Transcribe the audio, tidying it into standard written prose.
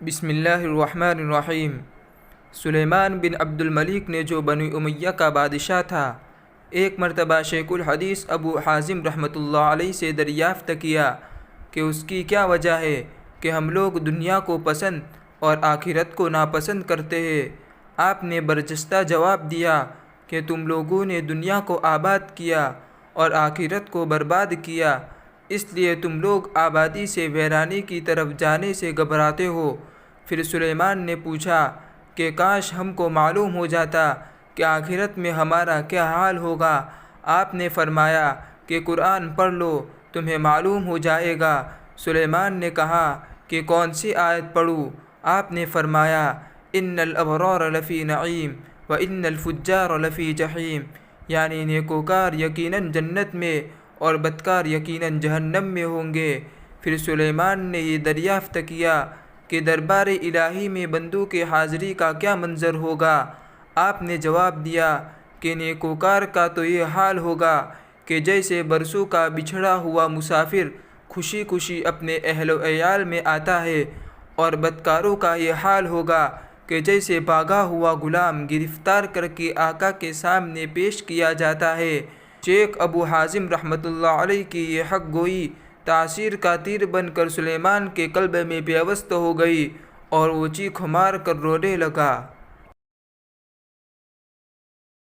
بسم اللہ الرحمن الرحیم۔ سلیمان بن عبد الملک نے جو بنی امیہ کا بادشاہ تھا، ایک مرتبہ شیخ الحدیث ابو حازم رحمۃ اللہ علیہ سے دریافت کیا کہ اس کی کیا وجہ ہے کہ ہم لوگ دنیا کو پسند اور آخرت کو ناپسند کرتے ہیں۔ آپ نے برجستہ جواب دیا کہ تم لوگوں نے دنیا کو آباد کیا اور آخرت کو برباد کیا، اس لیے تم لوگ آبادی سے ویرانی کی طرف جانے سے گھبراتے ہو۔ پھر سلیمان نے پوچھا کہ کاش ہم کو معلوم ہو جاتا کہ آخرت میں ہمارا کیا حال ہوگا۔ آپ نے فرمایا کہ قرآن پڑھ لو، تمہیں معلوم ہو جائے گا۔ سلیمان نے کہا کہ کون سی آیت پڑھوں؟ آپ نے فرمایا ان الابرار لفی نعیم و ان الفجار لفی جحیم، یعنی نیکوکار یقیناً جنت میں اور بدکار یقیناً جہنم میں ہوں گے۔ پھر سلیمان نے یہ دریافت کیا کہ دربار الہی میں بندوں کی حاضری کا کیا منظر ہوگا۔ آپ نے جواب دیا کہ نیکوکار کا تو یہ حال ہوگا کہ جیسے برسوں کا بچھڑا ہوا مسافر خوشی خوشی اپنے اہل و عیال میں آتا ہے، اور بدکاروں کا یہ حال ہوگا کہ جیسے بھاگا ہوا غلام گرفتار کر کے آقا کے سامنے پیش کیا جاتا ہے۔ شیخ ابو حازم رحمۃ اللہ علیہ کی یہ حق گوئی تاثیر کا تیر بن کر سلیمان کے قلب میں پیوست ہو گئی، اور وہ چیخ مار کر رونے لگا۔